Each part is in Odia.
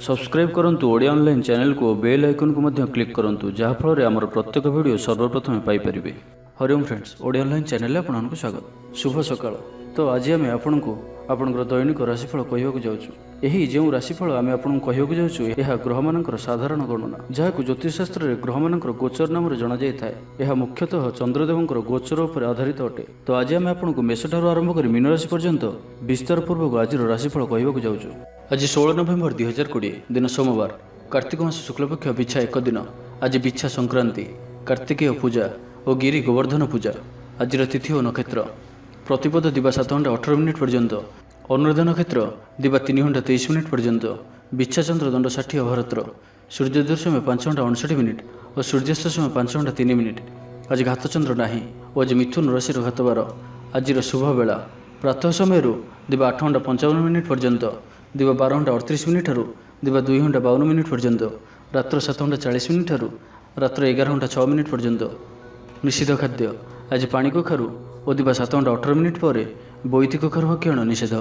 सब्सक्राइब करंतु ओडिया ऑनलाइन चैनल को बेल आइकन को मध्य क्लिक करंतु जहाँ फल आमर प्रत्येक वीडियो सर्वप्रथम Piper. Hariom friends, Odia online channel आपको स्वागत। शुभ सकाळ। तो आज आम आपको आपंकर दैनिक राशिफल कहवाक जाऊँ। यही जो राशिफल आम आपको कहवाक जाऊँ यह ग्रह मानकर साधारण गणना जहाँ ज्योतिषशास्त्र में ग्रह मानकर गोचर नाम जना जाए। यह मुख्यतः चंद्रदेवंकर गोचर उपर आधारित अटे। तो आज आम आपको मेषठार आरंभ कर मीन राशि पर्यंत विस्तार पूर्वक आज राशिफल कहवाक जाऊँ। आज 16 नवेम्बर 2020 दिन सोमवार, कार्तिक मास शुक्लपक्ष बिछा एक दिन। आज बिछा संक्रांति, कार्तिकेय पूजा और गिरी गोवर्धन पूजा। आज तिथि और नक्षत्र प्रतिपद दिवा 7 घंटा 18 मिनिट पर्यंत, अनुराधा नक्षत्र दिवा 3 घंटा 23 मिनिट पर्यंत, बिछा चंद्र दंड 60 अवहरत्र, सूर्योदय समय 5 घंटा 59 मिनिट और सूर्यास्त समय 5 घंटा 3 मिनिट। आज घात चंद्र ना और आज मिथुन राशि घात बार। आज शुभ बेला प्रातः समय दिवा 8 घंटा 55 मिनिट पर्यंत, दिवा 12 घंटा 38 मिनिट दिवा 2 घंटा 52 मिनिट पर्यंत, रात्र 7 घंटा 40 मिनिट रात्र 11 घंटा 6 मिनिट पर्यंत। निषिद्ध खाद्य आज पानी कखारू और दिवा 7 घंटा 18 मिनिट पर बोईती कखारू भक्षण निषेध।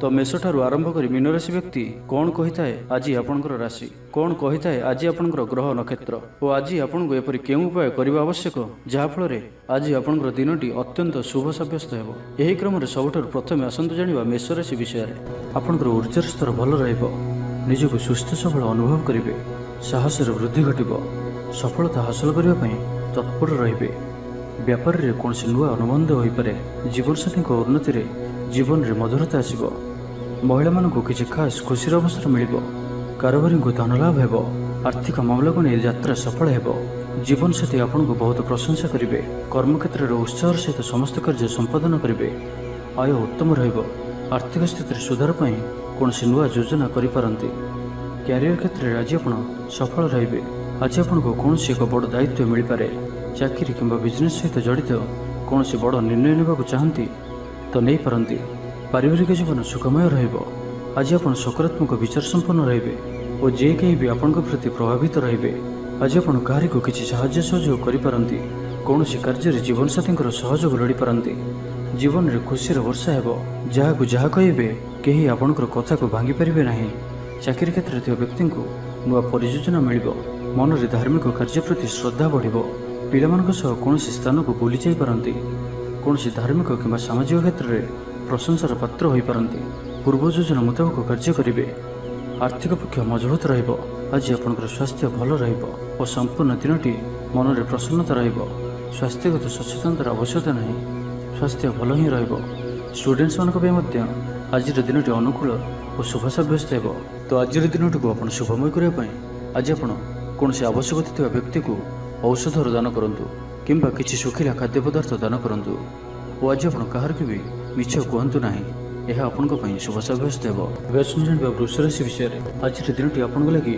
तो मेषठारू आरंभ कर मीन राशि व्यक्ति कौन कही थाए आज आपंकर राशि, कौन कही थाए आज आपंकर ग्रह नक्षत्र और आज आपको एपरी केउं उपाय करने आवश्यक जहाँफल आज आपंकर दिनटी अत्यंत शुभ सब्यस्त हो। यही क्रम सबुठ प्रथम आसतु जाना मेष राशि विषय में। आपंकर ऊर्जार स्तर भल रजक सुस्थ सबल अनुभव करेंगे, साहस वृद्धि घटब, सफलता हासिल करने तत्पर रे। व्यापार रे कौन नुआ अनुबंध हो पारे, जीवनसाथी उन्नति रे जीवन रे मधुरता आसब, महिला मान किसी खास खुशी अवसर मिल, कारोबारी को धन लाभ हो, आर्थिक मामला को नहीं यात्रा सफल हो, जीवनसाथी आपन को बहुत प्रशंसा करेंगे, कर्मक्षेत्र में उत्साह सहित समस्त कार्य संपादन करेंगे, आय उत्तम रहिब, आर्थिक स्थिति सुधार पाई कौन नुआ योजना करिपारंती, क्यारियर क्षेत्र में आज आप सफल रहिबे। आज आपको कौन एक बड़ दायित्व मिल पारे, चाकरी किंबा बिजनेस सहित जड़ित कौन बड़ निर्णय नेबाक चाहती तो नहीं पारंती। पारिवारिक जीवन सुखमय रहिबो। आज आप सकारात्मक विचार संपन्न रहिबे और जे कहीं भी आपन प्रति प्रभावित रहिबे। आज आप काहारी को किसी साहाय्य सहयोग करिपारंती, कौन कार्य रे जीवन साथी सहयोग लोड़ी पारंती। जीवन में खुशी वर्षा हेबो, जहाँ जहाँ कहे कहीं आपणकर कथा को भांगी पारे नहीं। चाकरी क्षेत्र में व्यक्ति को नुआ परियोजना मिल, मन में धार्मिक कार्य प्रति श्रद्धा बढ़, पिलामानक सह कौन स्थान को बुली जाई पारंती, कौन धार्मिक किंबा सामाजिक क्षेत्र में प्रशंसार पात्र हो पारंती। पूर्व योजना मुताबक कार्य करेंगे, आर्थिक पक्ष मजबूत रहिबो। आज आपंकर स्वास्थ्य भल रहिबो और संपूर्ण दिनटी मन में प्रसन्नता रहिबो। स्वास्थ्यगत सचेतनतार आवश्यकता नहीं, स्वास्थ्य भल ही रहिबो। स्टूडेंट्स मानक आज दिनटी अनुकूल और शुभ सब्यस्त हो। तो आज दिनटी को आप शुभमय करने आज आप कौन आवश्यक थी व्यक्ति को औषधर दान करूँ किंबा किसी सुखिला खाद्य पदार्थ दान करूँ और आज आप कहार भी मिछ कहतु ना, यह आपण शुभ सब्यस्त हो। जाना वृष राशि विषय में। आज दिनटी आपन लगी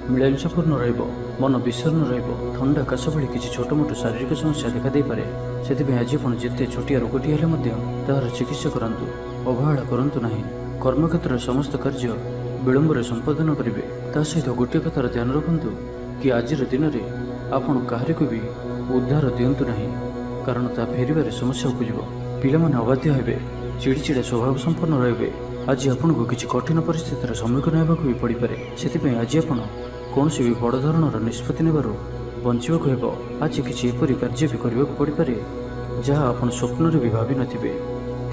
मिलामिशापूर्ण मन विषर्ण रंडा काश भली किसी छोट मोट शारीरिक समस्या देखा दे पारे। से आज आप जिते छोटिया रोगटी हेले तार चिकित्सा करातु, अवहेला करतु ना। कर्मक्षेत्र समस्त कार्य विलंब संपादन करेंगे। ता सहित गोटे कथार ध्यान रखु कि आज दिन में आपन काहारी को भी उद्धार दिंतु ना, कारण ता फेर समस्या उपज। पिलामाने अबाध्य हेबे, चिड़चिड़ा स्वभाव संपन्न रहिबे। आज आपन को किसी कठिन परिस्थितिर सम्मुखीन होगा भी पड़ पारे। से आज आप कौन भी बड़ धरणर निष्पत्ति नेबार बंचवाक हेब। आज किसी एपरी कार्य भी करने पड़ पारे जहाँ आप स्वप्न भी भावी नथिबे।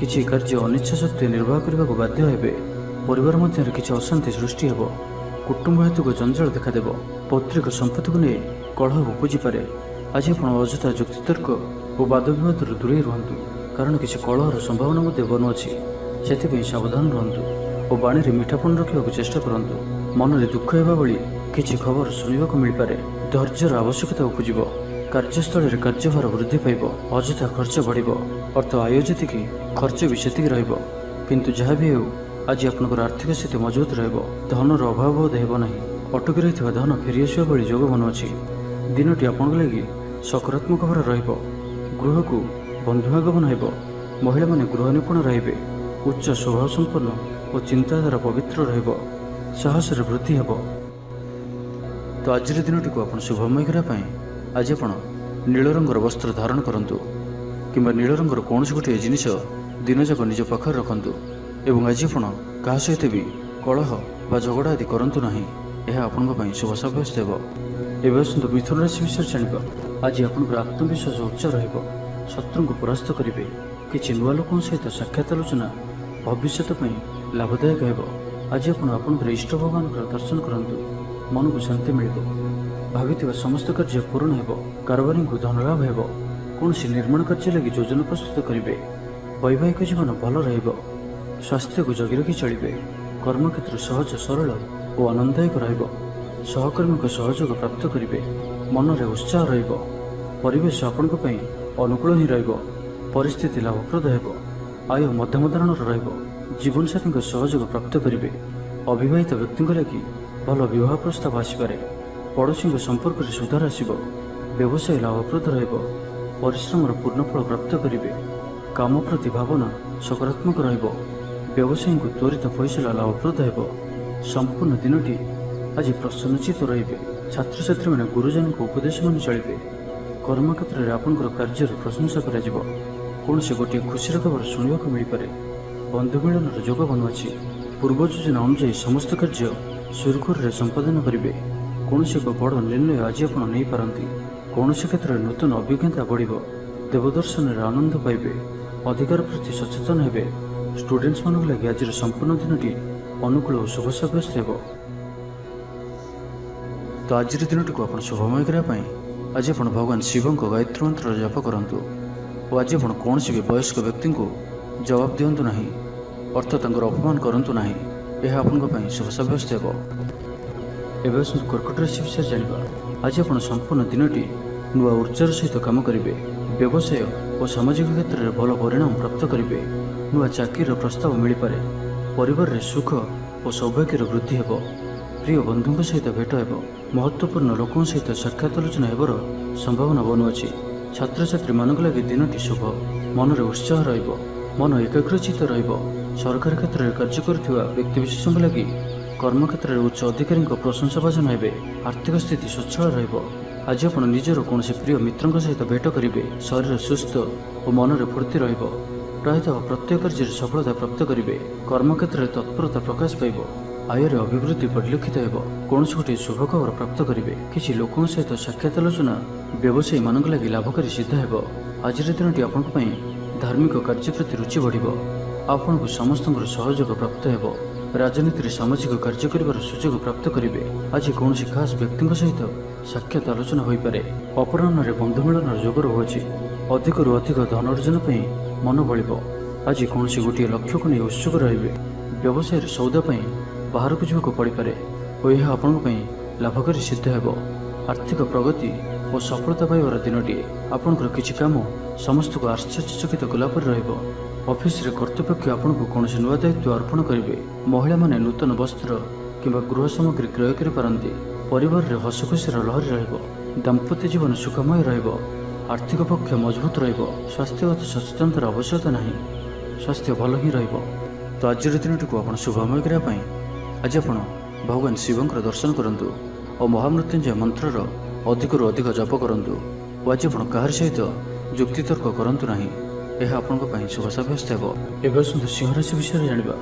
किसी कार्य अनिच्छा सत्वे निर्वाह करने को बाध्य हेबे। परिवार मध्य किसी अशांति सृष्टि हेब। कुटुंब हेतु जंजाल देखादेव। पौत्रिक संपत्ति को नहीं कलह उपजी पारे। आज आप अଯଥା युक्तितर्क और वाद विवाद दूरे रुहतु, कारण किसी कलहर संभावना बनुअछि। से सावधान रुहतु और बाणी में मीठापन रखा चेष्टा करूँ। मन में दुख होगा भली किसी खबर शुणा मिल पारे। धैर्यर आवश्यकता उपज। कार्यस्थल में कार्यभार वृद्धि पाइब। अଯଥା खर्च बढ़, अर्थ आय जी खर्च भी से किंतु जहाँ भी हो आज आपंकर आर्थिक स्थिति मजबूत धनर अभाव बोध हेब ना। अटकी रही धन फेरी आसा भली जोग बनुअछि। दिनटी आपन लगी सकारात्मक भाव रहिब। गृह को बंधुआगमन हेब। महिला माने गृह निपुण रहिबे। उच्च स्वभाव संपन्न और चिंताधारा पवित्र रहिब। साहस वृद्धि हेब। तो आज दिनटी को आप शुभमय करने आज आप नील रंगर वस्त्र धारण करंतु किंबा नील रंगर कौन गोटे जिनिस दिन जाक निज पाखर रखंतु। एवं आज आप क्या सहित भी कलह बा झगड़ा आदि करंतु नहीं। ଏହା ଆପଣଙ୍କ ପାଇଁ ଶୁଭ ସାବ୍ୟସ୍ତ ହେବ। ଏବେ ଆସନ୍ତୁ ମିଥୁନ ରାଶି ବିଷୟରେ ଜାଣିବା। ଆଜି ଆପଣଙ୍କର ଆତ୍ମବିଶ୍ୱାସ ଉଚ୍ଚ ରହିବ, ଶତ୍ରୁଙ୍କୁ ପରାସ୍ତ କରିବେ। କିଛି ନୂଆ ଲୋକଙ୍କ ସହିତ ସାକ୍ଷାତ ଆଲୋଚନା ଭବିଷ୍ୟତ ପାଇଁ ଲାଭଦାୟକ ହେବ। ଆଜି ଆପଣ ଆପଣଙ୍କର ଇଷ୍ଟ ଭଗବାନଙ୍କର ଦର୍ଶନ କରନ୍ତୁ, ମନକୁ ଶାନ୍ତି ମିଳିବ। ଭାବିଥିବା ସମସ୍ତ କାର୍ଯ୍ୟ ପୂରଣ ହେବ। କାରବାରୀଙ୍କୁ ଧନଲାଭ ହେବ। କୌଣସି ନିର୍ମାଣ କାର୍ଯ୍ୟ ଲାଗି ଯୋଜନା ପ୍ରସ୍ତୁତ କରିବେ। ବୈବାହିକ ଜୀବନ ଭଲ ରହିବ। ସ୍ୱାସ୍ଥ୍ୟକୁ ଜଗି ରଖି ଚଳିବେ। କର୍ମକ୍ଷେତ୍ର ସହଜ ସରଳ ଓ ଆନନ୍ଦଦାୟକ ରହିବ। ସହକର୍ମୀଙ୍କ ସହଯୋଗ ପ୍ରାପ୍ତ କରିବେ। ମନରେ ଉତ୍ସାହ ରହିବ। ପରିବେଶ ଆପଣଙ୍କ ପାଇଁ ଅନୁକୂଳ ହିଁ ରହିବ। ପରିସ୍ଥିତି ଲାଭପ୍ରଦ ହେବ। ଆୟ ମଧ୍ୟମ ଧରଣର ରହିବ। ଜୀବନସାଥୀଙ୍କ ସହଯୋଗ ପ୍ରାପ୍ତ କରିବେ। ଅବିବାହିତ ବ୍ୟକ୍ତିଙ୍କ ଲାଗି ଭଲ ବିବାହ ପ୍ରସ୍ତାବ ଆସିପାରେ। ପଡ଼ୋଶୀଙ୍କ ସମ୍ପର୍କରେ ସୁଧାର ଆସିବ। ବ୍ୟବସାୟ ଲାଭପ୍ରଦ ରହିବ। ପରିଶ୍ରମର ପୂର୍ଣ୍ଣଫଳ ପ୍ରାପ୍ତ କରିବେ। କାମ ପ୍ରତି ଭାବନା ସକାରାତ୍ମକ ରହିବ। ବ୍ୟବସାୟୀଙ୍କୁ ତ୍ୱରିତ ଫଇସଲା ଲାଭପ୍ରଦ ହେବ। ସମ୍ପୂର୍ଣ୍ଣ ଦିନଟି ଆଜି ପ୍ରସନ୍ନଚିତ୍ତ ରହିବେ। ଛାତ୍ରଛାତ୍ରୀମାନେ ଗୁରୁଜନଙ୍କ ଉପଦେଶ ମାନି ଚଳିବେ। କର୍ମକ୍ଷେତ୍ରରେ ଆପଣଙ୍କର କାର୍ଯ୍ୟର ପ୍ରଶଂସା କରାଯିବ। କୌଣସି ଗୋଟିଏ ଖୁସିର ଖବର ଶୁଣିବାକୁ ମିଳିପାରେ। ବନ୍ଧୁ ମିଳନର ଯୋଗ ବନୁଅଛି। ପୂର୍ବ ଯୋଜନା ଅନୁଯାୟୀ ସମସ୍ତ କାର୍ଯ୍ୟ ସୁରୁଖୁରୁରେ ସମ୍ପାଦନ କରିବେ। କୌଣସି ଏକ ବଡ଼ ନିର୍ଣ୍ଣୟ ଆଜି ଆପଣ ନେଇପାରନ୍ତି। କୌଣସି କ୍ଷେତ୍ରରେ ନୂତନ ଅଭିଜ୍ଞତା ବଢ଼ିବ। ଦେବଦର୍ଶନରେ ଆନନ୍ଦ ପାଇବେ। ଅଧିକାର ପ୍ରତି ସଚେତନ ହେବେ। ଷ୍ଟୁଡେଣ୍ଟମାନଙ୍କ ଲାଗି ଆଜିର ସମ୍ପୂର୍ଣ୍ଣ ଦିନଟି ଅନୁକୂଳ ଓ ଶୁଭ ସାବ୍ୟସ୍ତ ହେବ। ତ ଆଜିର ଦିନଟିକୁ ଆପଣ ଶୁଭମୟ କରିବା ପାଇଁ ଆଜି ଆପଣ ଭଗବାନ ଶିବଙ୍କ ଗାୟତ୍ରୀ ମନ୍ତ୍ରର ଜପ କରନ୍ତୁ। ଓ ଆଜି ଆପଣ କୌଣସି ବି ବୟସ୍କ ବ୍ୟକ୍ତିଙ୍କୁ ଜବାବ ଦିଅନ୍ତୁ ନାହିଁ, ଅର୍ଥ ତାଙ୍କର ଅପମାନ କରନ୍ତୁ ନାହିଁ। ଏହା ଆପଣଙ୍କ ପାଇଁ ଶୁଭ ସାବ୍ୟସ୍ତ ହେବ। ଏବେ ଆସନ୍ତୁ କର୍କଟ ରାଶି ବିଷୟରେ ଜାଣିବା। ଆଜି ଆପଣ ସମ୍ପୂର୍ଣ୍ଣ ଦିନଟି ନୂଆ ଉର୍ଜାର ସହିତ କାମ କରିବେ। ବ୍ୟବସାୟ ଓ ସାମାଜିକ କ୍ଷେତ୍ରରେ ଭଲ ପରିଣାମ ପ୍ରାପ୍ତ କରିବେ। ନୂଆ ଚାକିରିର ପ୍ରସ୍ତାବ ମିଳିପାରେ। ପରିବାରରେ ସୁଖ ଓ ସୌଭାଗ୍ୟର ବୃଦ୍ଧି ହେବ। ପ୍ରିୟ ବନ୍ଧୁଙ୍କ ସହିତ ଭେଟ ହେବ। ମହତ୍ତ୍ୱପୂର୍ଣ୍ଣ ଲୋକଙ୍କ ସହିତ ସାକ୍ଷାତ ଆଲୋଚନା ହେବାର ସମ୍ଭାବନା ବନୁଅଛି। ଛାତ୍ରଛାତ୍ରୀମାନଙ୍କ ଲାଗି ଦିନଟି ଶୁଭ। ମନରେ ଉତ୍ସାହ ରହିବ। ମନ ଏକାଗ୍ରଚିତ୍ତ ରହିବ। ସରକାରୀ କ୍ଷେତ୍ରରେ କାର୍ଯ୍ୟ କରୁଥିବା ବ୍ୟକ୍ତିବିଶେଷଙ୍କ ଲାଗି କର୍ମକ୍ଷେତ୍ରରେ ଉଚ୍ଚ ଅଧିକାରୀଙ୍କ ପ୍ରଶଂସାଭାଜନ ହେବେ। ଆର୍ଥିକ ସ୍ଥିତି ସ୍ୱଚ୍ଛଳ ରହିବ। ଆଜି ଆପଣ ନିଜର କୌଣସି ପ୍ରିୟ ମିତ୍ରଙ୍କ ସହିତ ଭେଟ କରିବେ। ଶରୀର ସୁସ୍ଥ ଓ ମନରେ ଫୁର୍ତ୍ତି ରହିବ। ପ୍ରାୟତଃ ପ୍ରତ୍ୟେକ କାର୍ଯ୍ୟରେ ସଫଳତା ପ୍ରାପ୍ତ କରିବେ। କର୍ମକ୍ଷେତ୍ରରେ ତତ୍ପରତା ପ୍ରକାଶ ପାଇବ। ଆୟରେ ଅଭିବୃଦ୍ଧି ପରିଲକ୍ଷିତ ହେବ। କୌଣସି ଗୋଟିଏ ଶୁଭ ଖବର ପ୍ରାପ୍ତ କରିବେ। କିଛି ଲୋକଙ୍କ ସହିତ ସାକ୍ଷାତ ଆଲୋଚନା ବ୍ୟବସାୟୀମାନଙ୍କ ଲାଗି ଲାଭକାରୀ ସିଦ୍ଧ ହେବ। ଆଜିର ଦିନଟି ଆପଣଙ୍କ ପାଇଁ ଧାର୍ମିକ କାର୍ଯ୍ୟ ପ୍ରତି ରୁଚି ବଢ଼ିବ। ଆପଣଙ୍କୁ ସମସ୍ତଙ୍କର ସହଯୋଗ ପ୍ରାପ୍ତ ହେବ। ରାଜନୀତିରେ ସାମାଜିକ କାର୍ଯ୍ୟ କରିବାର ସୁଯୋଗ ପ୍ରାପ୍ତ କରିବେ। ଆଜି କୌଣସି ଖାସ୍ ବ୍ୟକ୍ତିଙ୍କ ସହିତ ସାକ୍ଷାତ ଆଲୋଚନା ହୋଇପାରେ। ଅପରାହ୍ନରେ ବନ୍ଧୁ ମିଳନର ଯୋଗ ରହୁଅଛି। ଅଧିକରୁ ଅଧିକ ଧନ ଅର୍ଜନ ପାଇଁ ମନ ବଳିବ। ଆଜି କୌଣସି ଗୋଟିଏ ଲକ୍ଷ୍ୟକୁ ନେଇ ଉତ୍ସୁକ ରହିବେ। ବ୍ୟବସାୟରେ ସୌଦା ପାଇଁ ବାହାରକୁ ଯିବାକୁ ପଡ଼ିପାରେ ଓ ଏହା ଆପଣଙ୍କ ପାଇଁ ଲାଭକାରୀ ସିଦ୍ଧ ହେବ। ଆର୍ଥିକ ପ୍ରଗତି ଓ ସଫଳତା ପାଇବାର ଦିନଟିଏ। ଆପଣଙ୍କର କିଛି କାମ ସମସ୍ତଙ୍କୁ ଆଶ୍ଚର୍ଯ୍ୟଚକିତ କଲା ପରି ରହିବ। ଅଫିସରେ କର୍ତ୍ତୃପକ୍ଷ ଆପଣଙ୍କୁ କୌଣସି ନୂଆ ଦାୟିତ୍ୱ ଅର୍ପଣ କରିବେ। ମହିଳାମାନେ ନୂତନ ବସ୍ତ୍ର କିମ୍ବା ଗୃହ ସାମଗ୍ରୀ କ୍ରୟ କରିପାରନ୍ତି। ପରିବାରରେ ହସଖୁସିର ଲହରୀ ରହିବ। ଦାମ୍ପତ୍ୟ ଜୀବନ ସୁଖମୟ ରହିବ। ଆର୍ଥିକ ପକ୍ଷ ମଜବୁତ ରହିବ। ସ୍ୱାସ୍ଥ୍ୟଗତ ସଚେତନତାର ଆବଶ୍ୟକତା ନାହିଁ। ସ୍ୱାସ୍ଥ୍ୟ ଭଲ ହିଁ ରହିବ। ତ ଆଜିର ଦିନଟିକୁ ଆପଣ ଶୁଭମୟ କରିବା ପାଇଁ ଆଜି ଆପଣ ଭଗବାନ ଶିବଙ୍କର ଦର୍ଶନ କରନ୍ତୁ ଓ ମହାମୃତ୍ୟୁଞ୍ଜୟ ମନ୍ତ୍ରର ଅଧିକରୁ ଅଧିକ ଜପ କରନ୍ତୁ। ଓ ଆଜି ଆପଣ କାହାରି ସହିତ ଯୁକ୍ତିତର୍କ କରନ୍ତୁ ନାହିଁ। ଏହା ଆପଣଙ୍କ ପାଇଁ ଶୁଭ ସାବ୍ୟସ୍ତ ହେବ। ଏବେ ଆସନ୍ତୁ ସିଂହ ରାଶି ବିଷୟରେ ଜାଣିବା।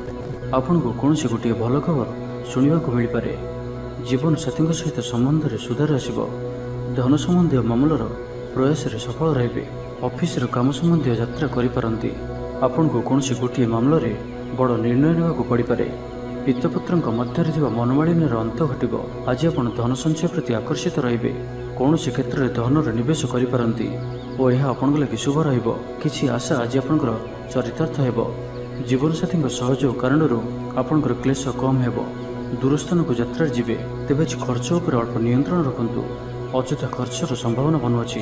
ଆପଣଙ୍କୁ କୌଣସି ଗୋଟିଏ ଭଲ ଖବର ଶୁଣିବାକୁ ମିଳିପାରେ। ଜୀବନସାଥୀଙ୍କ ସହିତ ସମ୍ବନ୍ଧରେ ସୁଧାର ଆସିବ। ଧନ ସମ୍ବନ୍ଧୀୟ ମାମଲାର ପ୍ରୟାସରେ ସଫଳ ରହିବେ। ଅଫିସର କାମ ସମ୍ବନ୍ଧୀୟ ଯାତ୍ରା କରିପାରନ୍ତି। ଆପଣଙ୍କୁ କୌଣସି ଗୋଟିଏ ମାମଲାରେ ବଡ଼ ନିର୍ଣ୍ଣୟ ନେବାକୁ ପଡ଼ିପାରେ। ପିତପୁତ୍ରଙ୍କ ମଧ୍ୟରେ ଥିବା ମନୋମାଳିନ୍ୟର ଅନ୍ତ ଘଟିବ। ଆଜି ଆପଣ ଧନ ସଞ୍ଚୟ ପ୍ରତି ଆକର୍ଷିତ ରହିବେ। କୌଣସି କ୍ଷେତ୍ରରେ ଧନର ନିବେଶ କରିପାରନ୍ତି ଓ ଏହା ଆପଣଙ୍କ ଲାଗି ଶୁଭ ରହିବ। କିଛି ଆଶା ଆଜି ଆପଣଙ୍କର ଚରିତାର୍ଥ ହେବ। ଜୀବନସାଥୀଙ୍କ ସହଯୋଗ କାରଣରୁ ଆପଣଙ୍କର କ୍ଲେଶ କମ୍ ହେବ। ଦୂରସ୍ଥାନକୁ ଯାତ୍ରାରେ ଯିବେ, ତେବେ ଆଜି ଖର୍ଚ୍ଚ ଉପରେ ଅଳ୍ପ ନିୟନ୍ତ୍ରଣ ରଖନ୍ତୁ। ଅଯଥା ଖର୍ଚ୍ଚର ସମ୍ଭାବନା ବନୁଅଛି।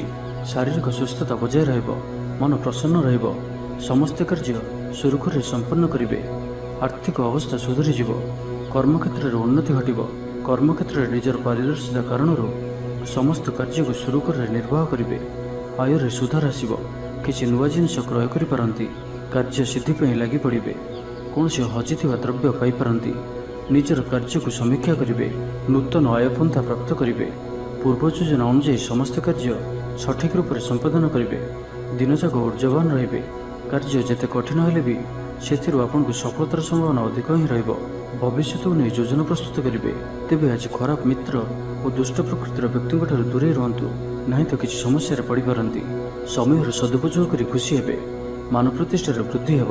ଶାରୀରିକ ସୁସ୍ଥତା ବଜାୟ ରହିବ। ମନ ପ୍ରସନ୍ନ ରହିବ। ସମସ୍ତ କାର୍ଯ୍ୟ ସୁରୁଖୁରୁରେ ସମ୍ପନ୍ନ କରିବେ। ଆର୍ଥିକ ଅବସ୍ଥା ସୁଧୁରିଯିବ। କର୍ମକ୍ଷେତ୍ରରେ ଉନ୍ନତି ଘଟିବ। କର୍ମକ୍ଷେତ୍ରରେ ନିଜର ପାରିଦର୍ଶିତା କାରଣରୁ ସମସ୍ତ କାର୍ଯ୍ୟକୁ ସୁରୁଖୁରୁରେ ନିର୍ବାହ କରିବେ। ଆୟରେ ସୁଧାର ଆସିବ। କିଛି ନୂଆ ଜିନିଷ କ୍ରୟ କରିପାରନ୍ତି। କାର୍ଯ୍ୟ ସିଦ୍ଧି ପାଇଁ ଲାଗି ପଡ଼ିବେ। କୌଣସି ହଜିଥିବା ଦ୍ରବ୍ୟ ପାଇପାରନ୍ତି। ନିଜର କାର୍ଯ୍ୟକୁ ସମୀକ୍ଷା କରିବେ। ନୂତନ ଆୟପନ୍ଥା ପ୍ରାପ୍ତ କରିବେ। ପୂର୍ବ ଯୋଜନା ଅନୁଯାୟୀ ସମସ୍ତ କାର୍ଯ୍ୟ ସଠିକ୍ ରୂପରେ ସମ୍ପାଦନ କରିବେ। ଦିନଯାକ ଉର୍ଜ୍ଜବାନ ରହିବେ। କାର୍ଯ୍ୟ ଯେତେ କଠିନ ହେଲେ ବି ସେଥିରୁ ଆପଣଙ୍କୁ ସଫଳତାର ସମ୍ଭାବନା ଅଧିକ ହିଁ ରହିବ। ଭବିଷ୍ୟତକୁ ନେଇ ଯୋଜନା ପ୍ରସ୍ତୁତ କରିବେ। ତେବେ ଆଜି ଖରାପ ମିତ୍ର ଓ ଦୁଷ୍ଟ ପ୍ରକୃତିର ବ୍ୟକ୍ତିଙ୍କଠାରୁ ଦୂରେଇ ରୁହନ୍ତୁ, ନାହିଁ ତ କିଛି ସମସ୍ୟାରେ ପଡ଼ିପାରନ୍ତି। ସମୟର ସଦୁପଯୋଗ କରି ଖୁସି ହେବେ। ମାନ ପ୍ରତିଷ୍ଠାରେ ବୃଦ୍ଧି ହେବ।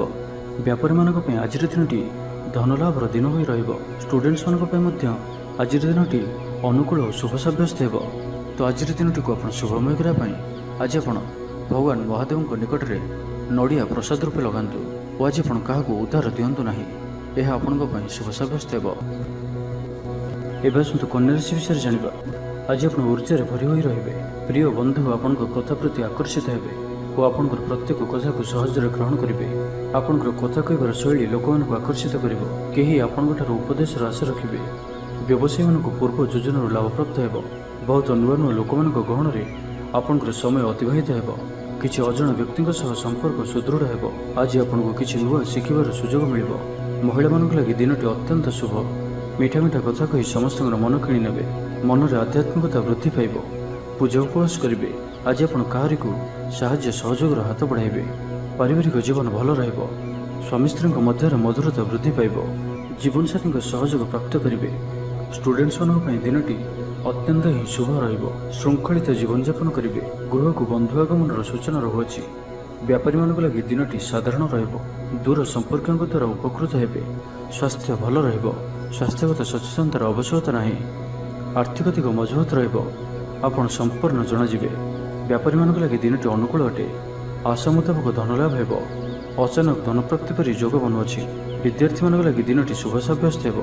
ବ୍ୟାପାରୀମାନଙ୍କ ପାଇଁ ଆଜିର ଦିନଟି ଧନଲାଭର ଦିନ ହୋଇ ରହିବ। ଷ୍ଟୁଡେଣ୍ଟସମାନଙ୍କ ପାଇଁ ମଧ୍ୟ ଆଜିର ଦିନଟି ଅନୁକୂଳ ଓ ଶୁଭ ସାବ୍ୟସ୍ତ ହେବ। ତ ଆଜିର ଦିନଟିକୁ ଆପଣ ଶୁଭମୟ କରିବା ପାଇଁ ଆଜି ଆପଣ ଭଗବାନ ମହାଦେବଙ୍କ ନିକଟରେ ନଡ଼ିଆ ପ୍ରସାଦ ରୂପେ ଲଗାନ୍ତୁ ଓ ଆଜି ଆପଣ କାହାକୁ ଉଦ୍ଧାର ଦିଅନ୍ତୁ ନାହିଁ। ଏହା ଆପଣଙ୍କ ପାଇଁ ଶୁଭ ସାବ୍ୟସ୍ତ ହେବ। ଏବେ ଆସନ୍ତୁ କନ୍ୟା ରାଶି ବିଷୟରେ ଜାଣିବା। ଆଜି ଆପଣ ଉର୍ଜାରେ ଭରି ହୋଇ ରହିବେ। ପ୍ରିୟ ବନ୍ଧୁ ଆପଣଙ୍କ କଥା ପ୍ରତି ଆକର୍ଷିତ ହେବେ ଓ ଆପଣଙ୍କର ପ୍ରତ୍ୟେକ କଥାକୁ ସହଜରେ ଗ୍ରହଣ କରିବେ। ଆପଣଙ୍କର କଥା କହିବାର ଶୈଳୀ ଲୋକମାନଙ୍କୁ ଆକର୍ଷିତ କରିବ। କେହି ଆପଣଙ୍କଠାରୁ ଉପଦେଶର ଆଶା ରଖିବେ। ବ୍ୟବସାୟୀମାନଙ୍କୁ ପୂର୍ବ ଯୋଜନାରୁ ଲାଭପ୍ରାପ୍ତ ହେବ। ବହୁତ ନୂଆ ନୂଆ ଲୋକମାନଙ୍କ ଗହଣରେ ଆପଣଙ୍କର ସମୟ ଅତିବାହିତ ହେବ। କିଛି ଅଜଣା ବ୍ୟକ୍ତିଙ୍କ ସହ ସମ୍ପର୍କ ସୁଦୃଢ଼ ହେବ। ଆଜି ଆପଣଙ୍କୁ କିଛି ନୂଆ ଶିଖିବାର ସୁଯୋଗ ମିଳିବ। ମହିଳାମାନଙ୍କ ଲାଗି ଦିନଟି ଅତ୍ୟନ୍ତ ଶୁଭ। ମିଠା ମିଠା କଥା କହି ସମସ୍ତଙ୍କର ମନ କିଣି ନେବେ। ମନରେ ଆଧ୍ୟାତ୍ମିକତା ବୃଦ୍ଧି ପାଇବ। ପୂଜା ଉପବାସ କରିବେ। ଆଜି ଆପଣ କାହାରିକୁ ସାହାଯ୍ୟ ସହଯୋଗର ହାତ ବଢ଼ାଇବେ। ପାରିବାରିକ ଜୀବନ ଭଲ ରହିବ। ସ୍ୱାମୀ ସ୍ତ୍ରୀଙ୍କ ମଧ୍ୟରେ ମଧୁରତା ବୃଦ୍ଧି ପାଇବ। ଜୀବନସାଥୀଙ୍କ ସହଯୋଗ ପ୍ରାପ୍ତ କରିବେ। ଷ୍ଟୁଡେଣ୍ଟସମାନଙ୍କ ପାଇଁ ଦିନଟି ଅତ୍ୟନ୍ତ ହିଁ ଶୁଭ ରହିବ। ଶୃଙ୍ଖଳିତ ଜୀବନଯାପନ କରିବେ। ଗୃହକୁ ବନ୍ଧୁ ଆଗମନର ସୂଚନା ରହୁଅଛି। ବ୍ୟାପାରୀମାନଙ୍କ ଲାଗି ଦିନଟି ସାଧାରଣ ରହିବ। ଦୂର ସମ୍ପର୍କୀୟଙ୍କ ଦ୍ୱାରା ଉପକୃତ ହେବେ। ସ୍ୱାସ୍ଥ୍ୟ ଭଲ ରହିବ। ସ୍ୱାସ୍ଥ୍ୟଗତ ସଚେତନତାର ଆବଶ୍ୟକତା ନାହିଁ। ଆର୍ଥିକ ଦିଗ ମଜବୁତ ରହିବ। ଆପଣ ସମ୍ପୂର୍ଣ୍ଣ ଜଣାଯିବେ। ବ୍ୟାପାରୀମାନଙ୍କ ଲାଗି ଦିନଟି ଅନୁକୂଳ ଅଟେ। ଆଶା ମୁତାବକ ଧନଲାଭ ହେବ। ଅଚାନକ ଧନପ୍ରାପ୍ତି ପରି ଯୋଗ ବନୁଅଛି। ବିଦ୍ୟାର୍ଥୀମାନଙ୍କ ଲାଗି ଦିନଟି ଶୁଭ ସାବ୍ୟସ୍ତ ହେବ।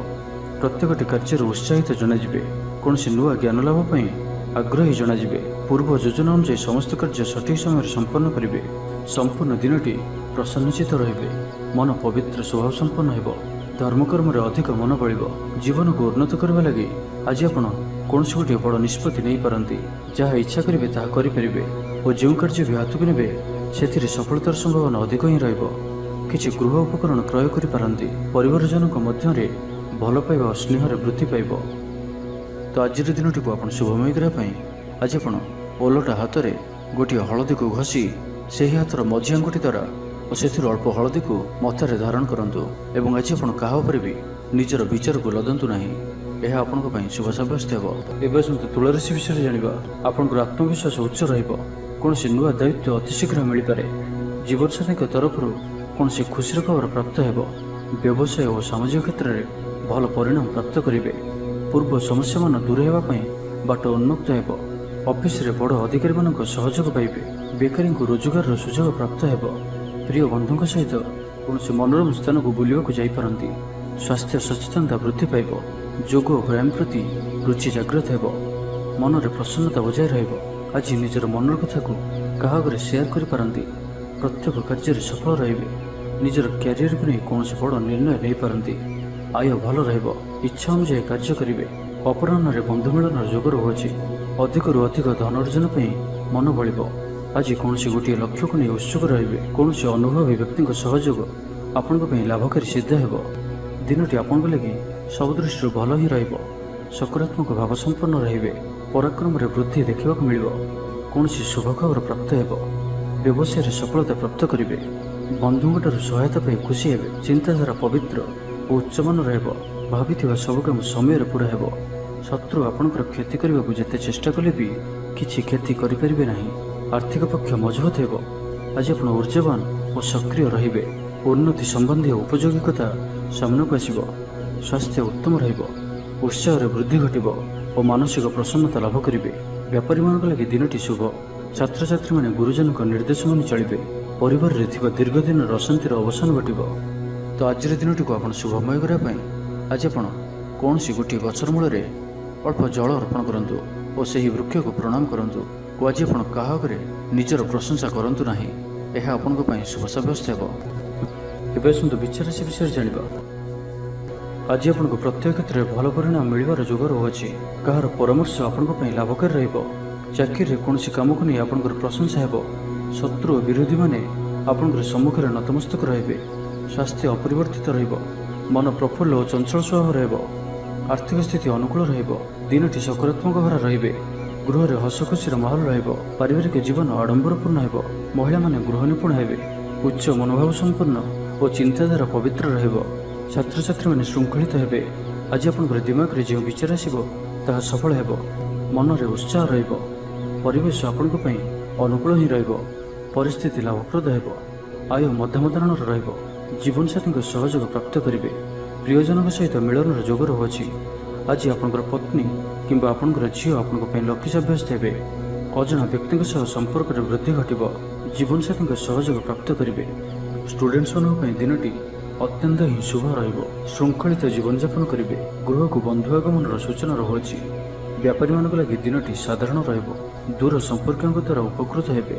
ପ୍ରତ୍ୟେକଟି କାର୍ଯ୍ୟରେ ଉତ୍ସାହିତ ଜଣାଯିବେ। କୌଣସି ନୂଆ ଜ୍ଞାନ ଲାଭ ପାଇଁ ଆଗ୍ରହୀ ଜଣାଯିବେ। ପୂର୍ବ ଯୋଜନା ଅନୁଯାୟୀ ସମସ୍ତ କାର୍ଯ୍ୟ ସଠିକ ସମୟରେ ସମ୍ପନ୍ନ କରିବେ। ସମ୍ପୂର୍ଣ୍ଣ ଦିନଟି ପ୍ରସନ୍ନଚିତ ରହିବେ। ମନ ପବିତ୍ର ସ୍ୱଭାବ ସମ୍ପନ୍ନ ହେବ। ଧର୍ମକର୍ମରେ ଅଧିକ ମନ ବଳିବ। ଜୀବନକୁ ଉନ୍ନତ କରିବା ଲାଗି ଆଜି ଆପଣ କୌଣସି ଗୋଟିଏ ବଡ଼ ନିଷ୍ପତ୍ତି ନେଇପାରନ୍ତି। ଯାହା ଇଚ୍ଛା କରିବେ ତାହା କରିପାରିବେ ଓ ଯେଉଁ କାର୍ଯ୍ୟ ବି ହାତକୁ ନେବେ ସେଥିରେ ସଫଳତାର ସମ୍ଭାବନା ଅଧିକ ହିଁ ରହିବ। କିଛି ଗୃହ ଉପକରଣ କ୍ରୟ କରିପାରନ୍ତି। ପରିବାରଜନଙ୍କ ମଧ୍ୟରେ ଭଲ ପାଇବା ଓ ସ୍ନେହରେ ବୃଦ୍ଧି ପାଇବ। ତ ଆଜିର ଦିନଟିକୁ ଆପଣ ଶୁଭମୟ କରିବା ପାଇଁ ଆଜି ଆପଣ ଓଲଟା ହାତରେ ଗୋଟିଏ ହଳଦୀକୁ ଘଷି ସେହି ହାତର ମଝି ଆଙ୍ଗୁଠି ଦ୍ୱାରା ଓ ସେଥିରୁ ଅଳ୍ପ ହଳଦୀକୁ ମଥାରେ ଧାରଣ କରନ୍ତୁ ଏବଂ ଆଜି ଆପଣ କାହା ଉପରେ ବି ନିଜର ବିଚାରକୁ ଲଦନ୍ତୁ ନାହିଁ। ଏହା ଆପଣଙ୍କ ପାଇଁ ଶୁଭ ସାବ୍ୟସ୍ତ ହେବ। ଏବେ ଆସନ୍ତୁ ତୁଳା ରାଶି ବିଷୟରେ ଜାଣିବା। ଆପଣଙ୍କର ଆତ୍ମବିଶ୍ୱାସ ଉଚ୍ଚ ରହିବ। କୌଣସି ନୂଆ ଦାୟିତ୍ୱ ଅତିଶୀଘ୍ର ମିଳିପାରେ। ଜୀବନସାଥୀଙ୍କ ତରଫରୁ କୌଣସି ଖୁସିର ଖବର ପ୍ରାପ୍ତ ହେବ। ବ୍ୟବସାୟ ଓ ସାମାଜିକ କ୍ଷେତ୍ରରେ ଭଲ ପରିଣାମ ପ୍ରାପ୍ତ କରିବେ। ପୂର୍ବ ସମସ୍ୟାମାନ ଦୂର ହେବା ପାଇଁ ବାଟ ଉନ୍ମୁକ୍ତ ହେବ। ଅଫିସରେ ବଡ଼ ଅଧିକାରୀମାନଙ୍କ ସହଯୋଗ ପାଇବେ। ବେକାରୀଙ୍କୁ ରୋଜଗାରର ସୁଯୋଗ ପ୍ରାପ୍ତ ହେବ। ପ୍ରିୟ ବନ୍ଧୁଙ୍କ ସହିତ କୌଣସି ମନୋରମ ସ୍ଥାନକୁ ବୁଲିବାକୁ ଯାଇପାରନ୍ତି। ସ୍ୱାସ୍ଥ୍ୟ ସଚେତନତା ବୃଦ୍ଧି ପାଇବ। ଯୋଗ ଓ ବ୍ୟାୟାମ ପ୍ରତି ରୁଚି ଜାଗ୍ରତ ହେବ। ମନରେ ପ୍ରସନ୍ନତା ବଜାୟ ରହିବ। ଆଜି ନିଜର ମନର କଥାକୁ କାହା ଆଗରେ ସେୟାର କରିପାରନ୍ତି। ପ୍ରତ୍ୟେକ କାର୍ଯ୍ୟରେ ସଫଳ ରହିବେ। ନିଜର କ୍ୟାରିୟରକୁ ନେଇ କୌଣସି ବଡ଼ ନିର୍ଣ୍ଣୟ ନେଇପାରନ୍ତି। ଆୟ ଭଲ ରହିବ। ଇଚ୍ଛା ଅନୁଯାୟୀ କାର୍ଯ୍ୟ କରିବେ। ଅପରାହ୍ନରେ ବନ୍ଧୁ ମିଳନର ଯୋଗ ରହୁଅଛି। ଅଧିକରୁ ଅଧିକ ଧନ ଅର୍ଜନ ପାଇଁ ମନ ବଳିବ। ଆଜି କୌଣସି ଗୋଟିଏ ଲକ୍ଷ୍ୟକୁ ନେଇ ଉତ୍ସୁକ ରହିବେ। କୌଣସି ଅନୁଭବୀ ବ୍ୟକ୍ତିଙ୍କ ସହଯୋଗ ଆପଣଙ୍କ ପାଇଁ ଲାଭକାରୀ ସିଦ୍ଧ ହେବ। ଦିନଟି ଆପଣଙ୍କ ଲାଗି ସବୁ ଦୃଷ୍ଟିରୁ ଭଲ ହିଁ ରହିବ। ସକାରାତ୍ମକ ଭାବ ସମ୍ପନ୍ନ ରହିବେ। ପରାକ୍ରମରେ ବୃଦ୍ଧି ଦେଖିବାକୁ ମିଳିବ। କୌଣସି ଶୁଭ ଖବର ପ୍ରାପ୍ତ ହେବ। ବ୍ୟବସାୟରେ ସଫଳତା ପ୍ରାପ୍ତ କରିବେ। ବନ୍ଧୁଙ୍କଠାରୁ ସହାୟତା ପାଇ ଖୁସି ହେବେ। ଚିନ୍ତାଧାରା ପବିତ୍ର ଓ ଉଚ୍ଚମାନର ହେବ। ଭାବିଥିବା ସବୁ କାମ ସମୟରେ ପୁରା ହେବ। ଶତ୍ରୁ ଆପଣଙ୍କର କ୍ଷତି କରିବାକୁ ଯେତେ ଚେଷ୍ଟା କଲେ ବି କିଛି କ୍ଷତି କରିପାରିବେ ନାହିଁ। ଆର୍ଥିକ ପକ୍ଷ ମଜବୁତ ହେବ। ଆଜି ଆପଣ ଉର୍ଜାବାନ ଓ ସକ୍ରିୟ ରହିବେ। ଉନ୍ନତି ସମ୍ବନ୍ଧୀୟ ଉପଯୋଗିକତା ସାମ୍ନାକୁ ଆସିବ। ସ୍ୱାସ୍ଥ୍ୟ ଉତ୍ତମ ରହିବ। ଉତ୍ସାହରେ ବୃଦ୍ଧି ଘଟିବ ଓ ମାନସିକ ପ୍ରସନ୍ନତା ଲାଭ କରିବେ। ବ୍ୟାପାରୀମାନଙ୍କ ଲାଗି ଦିନଟି ଶୁଭ। ଛାତ୍ରଛାତ୍ରୀମାନେ ଗୁରୁଜନଙ୍କ ନିର୍ଦ୍ଦେଶ ମାନି ଚଳିବେ। ପରିବାରରେ ଥିବା ଦୀର୍ଘଦିନର ଅଶାନ୍ତିର ଅବସାନ ଘଟିବ। ତ ଆଜିର ଦିନଟିକୁ ଆପଣ ଶୁଭମୟ କରିବା ପାଇଁ ଆଜି ଆପଣ କୌଣସି ଗୋଟିଏ ଗଛର ମୂଳରେ ଅଳ୍ପ ଜଳ ଅର୍ପଣ କରନ୍ତୁ ଓ ସେହି ବୃକ୍ଷକୁ ପ୍ରଣାମ କରନ୍ତୁ ଓ ଆଜି ଆପଣ କାହା ଆଗରେ ନିଜର ପ୍ରଶଂସା କରନ୍ତୁ ନାହିଁ। ଏହା ଆପଣଙ୍କ ପାଇଁ ଶୁଭ ସାବ୍ୟସ୍ତ ହେବ। ଏବେ ଆସନ୍ତୁ ବିଚାର ରାଶି ବିଷୟରେ ଜାଣିବା। ଆଜି ଆପଣଙ୍କୁ ପ୍ରତ୍ୟେକ କ୍ଷେତ୍ରରେ ଭଲ ପରିଣାମ ମିଳିବାର ଯୋଗ ରହୁଅଛି। କାହାର ପରାମର୍ଶ ଆପଣଙ୍କ ପାଇଁ ଲାଭକାରୀ ରହିବ। ଚାକିରିରେ କୌଣସି କାମକୁ ନେଇ ଆପଣଙ୍କର ପ୍ରଶଂସା ହେବ। ଶତ୍ରୁ ଓ ବିରୋଧୀମାନେ ଆପଣଙ୍କର ସମ୍ମୁଖରେ ନତମସ୍ତକ ରହିବେ। ସ୍ୱାସ୍ଥ୍ୟ ଅପରିବର୍ତ୍ତିତ ରହିବ। ମନ ପ୍ରଫୁଲ୍ଲ ଓ ଚଞ୍ଚଳ ସ୍ୱଭାବ ରହିବ। ଆର୍ଥିକ ସ୍ଥିତି ଅନୁକୂଳ ରହିବ। ଦିନଟି ସକାରାତ୍ମକ ଭରା ରହିବେ। ଗୃହରେ ହସ ଖୁସିର ମାହୋଲ ରହିବ। ପାରିବାରିକ ଜୀବନ ଆଡମ୍ବରପୂର୍ଣ୍ଣ ହେବ। ମହିଳାମାନେ ଗୃହ ନିପୁଣ ହେବେ। ଉଚ୍ଚ ମନୋଭାବ ସମ୍ପନ୍ନ ଓ ଓ ଚିନ୍ତାଧାରା ପବିତ୍ର ରହିବ। ଛାତ୍ରଛାତ୍ରୀମାନେ ଶୃଙ୍ଖଳିତ ହେବେ। ଆଜି ଆପଣଙ୍କର ଦିମାଗରେ ଯେଉଁ ବିଚାର ଆସିବ ତାହା ସଫଳ ହେବ। ମନରେ ଉତ୍ସାହ ରହିବ। ପରିବେଶ ଆପଣଙ୍କ ପାଇଁ ଅନୁକୂଳ ହିଁ ରହିବ। ପରିସ୍ଥିତି ଲାଭପ୍ରଦ ହେବ। ଆୟ ମଧ୍ୟମ ଧରଣର ରହିବ। ଜୀବନସାଥୀଙ୍କ ସହଯୋଗ ପ୍ରାପ୍ତ କରିବେ। ପ୍ରିୟଜନଙ୍କ ସହିତ ମିଳନର ଯୋଗ ରହୁଅଛି। ଆଜି ଆପଣଙ୍କର ପତ୍ନୀ କିମ୍ବା ଆପଣଙ୍କର ଝିଅ ଆପଣଙ୍କ ପାଇଁ ଲକି ସାବ୍ୟସ୍ତ ହେବେ। ଅଜଣା ବ୍ୟକ୍ତିଙ୍କ ସହ ସମ୍ପର୍କରେ ବୃଦ୍ଧି ଘଟିବ। ଜୀବନସାଥୀଙ୍କ ସହଯୋଗ ପ୍ରାପ୍ତ କରିବେ। ଷ୍ଟୁଡେଣ୍ଟମାନଙ୍କ ପାଇଁ ଦିନଟି ଅତ୍ୟନ୍ତ ହିଁ ଶୁଭ ରହିବ। ଶୃଙ୍ଖଳିତ ଜୀବନଯାପନ କରିବେ। ଗୃହକୁ ବନ୍ଧୁ ଆଗମନର ସୂଚନା ରହୁଅଛି। ବ୍ୟାପାରୀମାନଙ୍କ ଲାଗି ଦିନଟି ସାଧାରଣ ରହିବ। ଦୂର ସମ୍ପର୍କୀୟଙ୍କ ଦ୍ୱାରା ଉପକୃତ ହେବେ।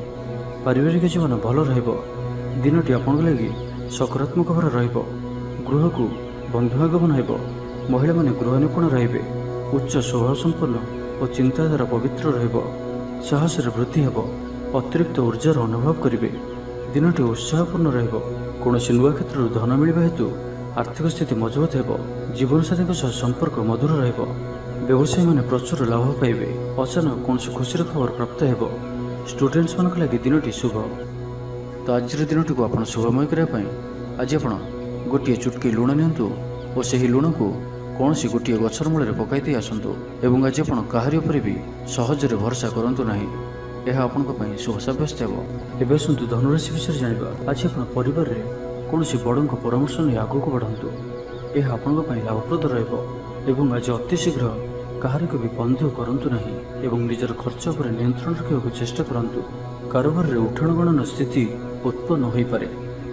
ପାରିବାରିକ ଜୀବନ ଭଲ ରହିବ। ଦିନଟି ଆପଣଙ୍କ ଲାଗି ସକାରାତ୍ମକ ଭାବରେ ରହିବ। ଗୃହକୁ ବନ୍ଧୁ ଆଗମନ ହେବ। ମହିଳାମାନେ ଗୃହ ନିପୁଣ ରହିବେ। ଉଚ୍ଚ ସ୍ୱଭାବ ସମ୍ପନ୍ନ ଓ ଚିନ୍ତାଧାରା ପବିତ୍ର ରହିବ। ସାହସରେ ବୃଦ୍ଧି ହେବ। ଅତିରିକ୍ତ ଉର୍ଜାର ଅନୁଭବ କରିବେ। ଦିନଟି ଉତ୍ସାହପୂର୍ଣ୍ଣ ରହିବ। କୌଣସି ନୂଆ କ୍ଷେତ୍ରରୁ ଧନ ମିଳିବା ହେତୁ ଆର୍ଥିକ ସ୍ଥିତି ମଜବୁତ ହେବ। ଜୀବନସାଥୀଙ୍କ ସହ ସମ୍ପର୍କ ମଧୁର ରହିବ। ବ୍ୟବସାୟୀମାନେ ପ୍ରଚୁର ଲାଭ ପାଇବେ। ଅଚାନକ କୌଣସି ଖୁସିର ଖବର ପ୍ରାପ୍ତ ହେବ। ଷ୍ଟୁଡେଣ୍ଟମାନଙ୍କ ଲାଗି ଦିନଟି ଶୁଭ। ତ ଆଜିର ଦିନଟିକୁ ଆପଣ ଶୁଭମୟ କରିବା ପାଇଁ ଆଜି ଆପଣ ଗୋଟିଏ ଚୁଟକି ଲୁଣ ନିଅନ୍ତୁ ଓ ସେହି ଲୁଣକୁ କୌଣସି ଗୋଟିଏ ଗଛର ମୂଳରେ ପକାଇ ଦେଇ ଆସନ୍ତୁ। ଏବଂ ଆଜି ଆପଣ କାହାରି ଉପରେ ବି ସହଜରେ ଭରସା କରନ୍ତୁ ନାହିଁ। ଏହା ଆପଣଙ୍କ ପାଇଁ ଶୁଭ ସାବ୍ୟସ୍ତ ହେବ। ଏବେ ଆସନ୍ତୁ ଧନୁରାଶି ବିଷୟରେ ଜାଣିବା। ଆଜି ଆପଣ ପରିବାରରେ କୌଣସି ବଡ଼ଙ୍କ ପରାମର୍ଶ ନେଇ ଆଗକୁ ବଢ଼ନ୍ତୁ। ଏହା ଆପଣଙ୍କ ପାଇଁ ଲାଭପ୍ରଦ ରହିବ। ଏବଂ ଆଜି ଅତି ଶୀଘ୍ର କାହାରିକୁ ବି ବନ୍ଧୁ କରନ୍ତୁ ନାହିଁ ଏବଂ ନିଜର ଖର୍ଚ୍ଚ ଉପରେ ନିୟନ୍ତ୍ରଣ ରଖିବାକୁ ଚେଷ୍ଟା କରନ୍ତୁ। କାରବାରରେ ଉଠାଣ ଗଣନା ସ୍ଥିତି ଉତ୍ପନ୍ନ ହୋଇପାରେ।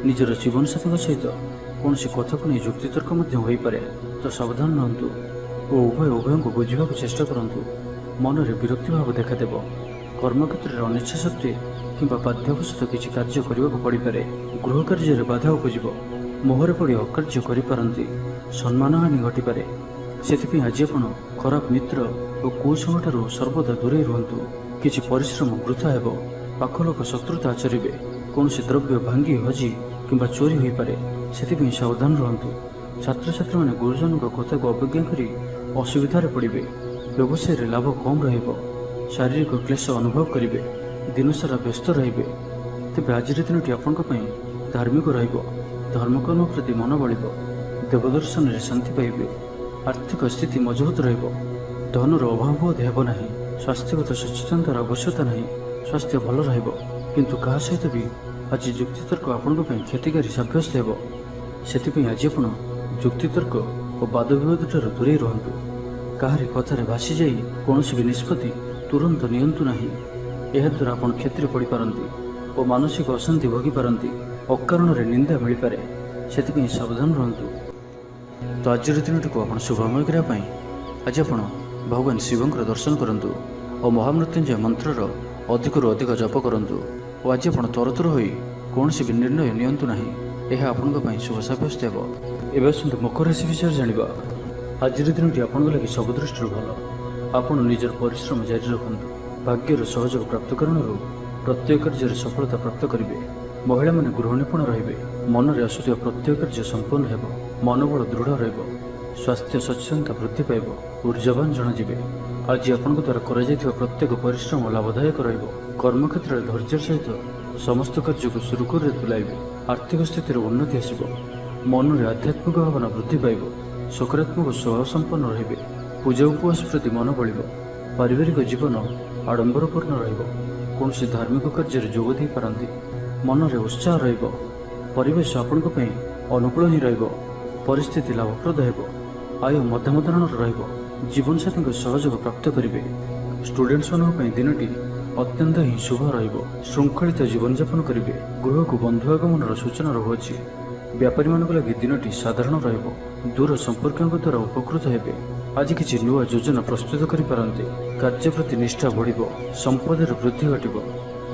ନିଜର ଜୀବନସାଥୀଙ୍କ ସହିତ କୌଣସି କଥାକୁ ନେଇ ଯୁକ୍ତିତର୍କ ମଧ୍ୟ ହୋଇପାରେ। ତ ସାବଧାନ ରୁହନ୍ତୁ ଓ ଉଭୟଙ୍କୁ ବୁଝିବାକୁ ଚେଷ୍ଟା କରନ୍ତୁ। ମନରେ ବିରକ୍ତି ଭାବ ଦେଖାଦେବ। କର୍ମକ୍ଷେତ୍ରରେ ଅନିଚ୍ଛା ସତ୍ତ୍ୱେ କିମ୍ବା ବାଧ୍ୟବଶତଃ କିଛି କାର୍ଯ୍ୟ କରିବାକୁ ପଡ଼ିପାରେ। ଗୃହ କାର୍ଯ୍ୟରେ ବାଧା ଉପୁଜିବ। ମୋହରେ ପଡ଼ି ଅକାର୍ଯ୍ୟ କରିପାରନ୍ତି। ସମ୍ମାନହାନି ଘଟିପାରେ। ସେଥିପାଇଁ ଆଜି ଆପଣ ଖରାପ ମିତ୍ର ଓ କୁସଙ୍ଗଠାରୁ ସର୍ବଦା ଦୂରେଇ ରୁହନ୍ତୁ। କିଛି ପରିଶ୍ରମ ବୃଥା ହେବ। ପାଖ ଲୋକ ଶତ୍ରୁତା ଆଚରିବେ। କୌଣସି ଦ୍ରବ୍ୟ ଭାଙ୍ଗି ହଜି କିମ୍ବା ଚୋରି ହୋଇପାରେ। ସେଥିପାଇଁ ସାବଧାନ ରୁହନ୍ତୁ। ଛାତ୍ରଛାତ୍ରୀମାନେ ଗୁରୁଜନଙ୍କ କଥାକୁ ଅବଜ୍ଞା କରି ଅସୁବିଧାରେ ପଡ଼ିବେ। ବ୍ୟବସାୟରେ ଲାଭ କମ୍ ରହିବ। ଶାରୀରିକ କ୍ଲେଶ ଅନୁଭବ କରିବେ। ଦିନସାରା ବ୍ୟସ୍ତ ରହିବେ। ତେବେ ଆଜିର ଦିନଟି ଆପଣଙ୍କ ପାଇଁ ଧାର୍ମିକ ରହିବ। ଧର୍ମକର୍ମ ପ୍ରତି ମନ ବଳିବ। ଦେବଦର୍ଶନରେ ଶାନ୍ତି ପାଇବେ। ଆର୍ଥିକ ସ୍ଥିତି ମଜବୁତ ରହିବ। ଧନର ଅଭାବ ବୋଧ ହେବ ନାହିଁ। ସ୍ୱାସ୍ଥ୍ୟଗତ ସଚେତନତାର ଆବଶ୍ୟକତା ନାହିଁ। ସ୍ୱାସ୍ଥ୍ୟ ଭଲ ରହିବ। କିନ୍ତୁ କାହା ସହିତ ବି ଆଜି ଯୁକ୍ତିତର୍କ ଆପଣଙ୍କ ପାଇଁ କ୍ଷତିକାରୀ ସାବ୍ୟସ୍ତ ହେବ। ସେଥିପାଇଁ ଆଜି ଆପଣ ଯୁକ୍ତିତର୍କ ଓ ବାଦବିବାଦଠାରୁ ଦୂରେଇ ରୁହନ୍ତୁ। କାହାରି କଥାରେ ଭାସି ଯାଇ କୌଣସି ବି ନିଷ୍ପତ୍ତି ତୁରନ୍ତ ନିଅନ୍ତୁ ନାହିଁ। ଏହାଦ୍ୱାରା ଆପଣ କ୍ଷତିରେ ପଡ଼ିପାରନ୍ତି ଓ ମାନସିକ ଅଶାନ୍ତି ଭୋଗିପାରନ୍ତି। ଅକାରଣରେ ନିନ୍ଦା ମିଳିପାରେ। ସେଥିପାଇଁ ସାବଧାନ ରୁହନ୍ତୁ। ତ ଆଜିର ଦିନଟିକୁ ଆପଣ ଶୁଭମୟ କରିବା ପାଇଁ ଆଜି ଆପଣ ଭଗବାନ ଶିବଙ୍କର ଦର୍ଶନ କରନ୍ତୁ ଓ ମହାମୃତ୍ୟୁଞ୍ଜୟ ମନ୍ତ୍ରର ଅଧିକରୁ ଅଧିକ ଜପ କରନ୍ତୁ। ଓ ଆଜି ଆପଣ ତରତର ହୋଇ କୌଣସି ବି ନିର୍ଣ୍ଣୟ ନିଅନ୍ତୁ ନାହିଁ। ଏହା ଆପଣଙ୍କ ପାଇଁ ଶୁଭ ସାବ୍ୟସ୍ତ ହେବ। ଏବେ ଆସନ୍ତୁ ମକର ରାଶି ବିଷୟରେ ଜାଣିବା। ଆଜିର ଦିନଟି ଆପଣଙ୍କ ଲାଗି ସବୁ ଦୃଷ୍ଟିରୁ ଭଲ। ଆପଣ ନିଜର ପରିଶ୍ରମ ଜାରି ରଖନ୍ତୁ। ଭାଗ୍ୟର ସହଯୋଗ ପ୍ରାପ୍ତ କାରଣରୁ ପ୍ରତ୍ୟେକ କାର୍ଯ୍ୟରେ ସଫଳତା ପ୍ରାପ୍ତ କରିବେ। ମହିଳାମାନେ ଗୃହ ନିପୁଣ ରହିବେ। ମନରେ ଆସୁଥିବା ପ୍ରତ୍ୟେକ କାର୍ଯ୍ୟ ସମ୍ପନ୍ନ ହେବ। ମନୋବଳ ଦୃଢ଼ ରହିବ। ସ୍ୱାସ୍ଥ୍ୟ ସଚେତନତା ବୃଦ୍ଧି ପାଇବ। ଊର୍ଜାବାନ ଜଣାଯିବେ। ଆଜି ଆପଣଙ୍କ ଦ୍ୱାରା କରାଯାଇଥିବା ପ୍ରତ୍ୟେକ ପରିଶ୍ରମ ଲାଭଦାୟକ ରହିବ। କର୍ମକ୍ଷେତ୍ରରେ ଧୈର୍ଯ୍ୟ ସହିତ ସମସ୍ତ କାର୍ଯ୍ୟକୁ ସୁରୁଖୁରୁରେ ତୁଲାଇବେ। ଆର୍ଥିକ ସ୍ଥିତିରେ ଉନ୍ନତି ଆସିବ। ମନରେ ଆଧ୍ୟାତ୍ମିକ ଭାବନା ବୃଦ୍ଧି ପାଇବ। ସକାରାତ୍ମକ ସ୍ୱଭାବ ସମ୍ପନ୍ନ ରହିବେ। ପୂଜା ଉପବାସ ପ୍ରତି ମନ ବଳିବ। ପାରିବାରିକ ଜୀବନ ଆଡ଼ମ୍ବରପୂର୍ଣ୍ଣ ରହିବ। କୌଣସି ଧାର୍ମିକ କାର୍ଯ୍ୟରେ ଯୋଗ ଦେଇପାରନ୍ତି। ମନରେ ଉତ୍ସାହ ରହିବ। ପରିବେଶ ଆପଣଙ୍କ ପାଇଁ ଅନୁକୂଳ ହିଁ ରହିବ। ପରିସ୍ଥିତି ଲାଭପ୍ରଦ ହେବ। ଆୟ ମଧ୍ୟମ ଧରଣର ରହିବ। ଜୀବନସାଥୀଙ୍କ ସହଯୋଗ ପ୍ରାପ୍ତ କରିବେ। ଷ୍ଟୁଡେଣ୍ଟମାନଙ୍କ ପାଇଁ ଦିନଟି ଅତ୍ୟନ୍ତ ହିଁ ଶୁଭ ରହିବ। ଶୃଙ୍ଖଳିତ ଜୀବନଯାପନ କରିବେ। ଗୃହକୁ ବନ୍ଧୁ ଆଗମନର ସୂଚନା ରହୁଅଛି। ବ୍ୟାପାରୀମାନଙ୍କ ଲାଗି ଦିନଟି ସାଧାରଣ ରହିବ। ଦୂର ସମ୍ପର୍କୀୟଙ୍କ ଦ୍ୱାରା ଉପକୃତ ହେବେ। ଆଜି କିଛି ନୂଆ ଯୋଜନା ପ୍ରସ୍ତୁତ କରିପାରନ୍ତି। କାର୍ଯ୍ୟ ପ୍ରତି ନିଷ୍ଠା ବଢ଼ିବ। ସମ୍ପଦରେ ବୃଦ୍ଧି ଘଟିବ।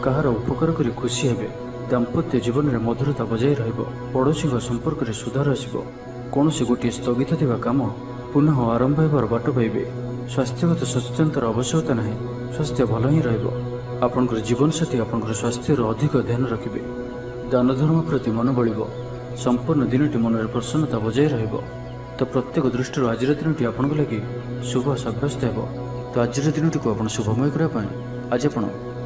କାହାର ଉପକାର କରି ଖୁସି ହେବେ। ଦାମ୍ପତ୍ୟ ଜୀବନରେ ମଧୁରତା ବଜାୟ ରହିବ। ପଡ଼ୋଶୀଙ୍କ ସମ୍ପର୍କରେ ସୁଧାର ଆସିବ। କୌଣସି ଗୋଟିଏ ସ୍ଥଗିତ ଥିବା କାମ ପୁନଃ ଆରମ୍ଭ ହେବାର ବାଟ ପାଇବେ। ସ୍ୱାସ୍ଥ୍ୟଗତ ସଚେତନତାର ଆବଶ୍ୟକତା ନାହିଁ। ସ୍ୱାସ୍ଥ୍ୟ ଭଲ ହିଁ ରହିବ। ଆପଣଙ୍କର ଜୀବନସାଥୀ ଆପଣଙ୍କର ସ୍ୱାସ୍ଥ୍ୟର ଅଧିକ ଧ୍ୟାନ ରଖିବେ। ଦାନ ଧର୍ମ ପ୍ରତି ମନ ବଳିବ। ସମ୍ପୂର୍ଣ୍ଣ ଦିନଟି ମନରେ ପ୍ରସନ୍ନତା ବଜାୟ ରହିବ। ତ ପ୍ରତ୍ୟେକ ଦୃଷ୍ଟିରୁ ଆଜିର ଦିନଟି ଆପଣଙ୍କ ଲାଗି ଶୁଭ ସାବ୍ୟସ୍ତ ହେବ। ତ ଆଜିର ଦିନଟିକୁ ଆପଣ ଶୁଭମୟ କରିବା ପାଇଁ ଆଜି ଆପଣ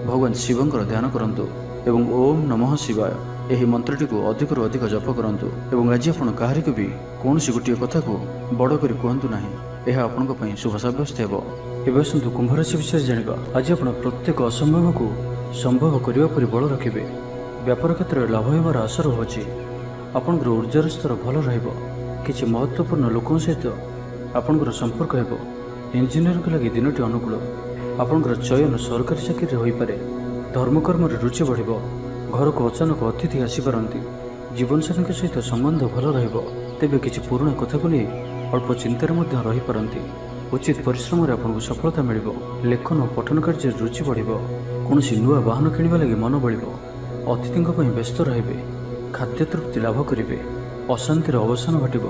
ଭଗବାନ ଶିବଙ୍କର ଧ୍ୟାନ କରନ୍ତୁ ଏବଂ ଓମ୍ ନମଃ ଶିବାୟ ଏହି ମନ୍ତ୍ରଟିକୁ ଅଧିକରୁ ଅଧିକ ଜପ କରନ୍ତୁ ଏବଂ ଆଜି ଆପଣ କାହାରିକୁ ବି କୌଣସି ଗୋଟିଏ କଥାକୁ ବଡ଼ କରି କୁହନ୍ତୁ ନାହିଁ। ଏହା ଆପଣଙ୍କ ପାଇଁ ଶୁଭ ସାବ୍ୟସ୍ତ ହେବ। ଏବେ ଆସନ୍ତୁ କୁମ୍ଭ ରାଶି ବିଷୟରେ ଜାଣିବା। ଆଜି ଆପଣ ପ୍ରତ୍ୟେକ ଅସମ୍ଭବକୁ ସମ୍ଭବ କରିବା ପରି ବଳ ରଖିବେ। ବ୍ୟାପାର କ୍ଷେତ୍ରରେ ଲାଭ ହେବାର ଆଶା ରହୁଅଛି। ଆପଣଙ୍କର ଉର୍ଜାର ସ୍ତର ଭଲ ରହିବ। କିଛି ମହତ୍ତ୍ୱପୂର୍ଣ୍ଣ ଲୋକଙ୍କ ସହିତ ଆପଣଙ୍କର ସମ୍ପର୍କ ହେବ। ଇଞ୍ଜିନିୟରଙ୍କ ଲାଗି ଦିନଟି ଅନୁକୂଳ। ଆପଣଙ୍କର ଚୟନ ସରକାରୀ ଚାକିରିରେ ହୋଇପାରେ। ଧର୍ମକର୍ମରେ ରୁଚି ବଢ଼ିବ। ଘରକୁ ଅଚାନକ ଅତିଥି ଆସିପାରନ୍ତି। ଜୀବନସାଥୀଙ୍କ ସହିତ ସମ୍ବନ୍ଧ ଭଲ ରହିବ। ତେବେ କିଛି ପୁରୁଣା କଥାକୁ ନେଇ ଅଳ୍ପ ଚିନ୍ତାରେ ମଧ୍ୟ ରହିପାରନ୍ତି। ଉଚିତ ପରିଶ୍ରମରେ ଆପଣଙ୍କୁ ସଫଳତା ମିଳିବ। ଲେଖନ ଓ ପଠନ କାର୍ଯ୍ୟରେ ରୁଚି ବଢ଼ିବ। କୌଣସି ନୂଆ ବାହନ କିଣିବା ଲାଗି ମନ ବଳିବ। ଅତିଥିଙ୍କ ପାଇଁ ବ୍ୟସ୍ତ ରହିବେ। ଖାଦ୍ୟ ତୃପ୍ତି ଲାଭ କରିବେ। ଅଶାନ୍ତିର ଅବସାନ ଘଟିବ।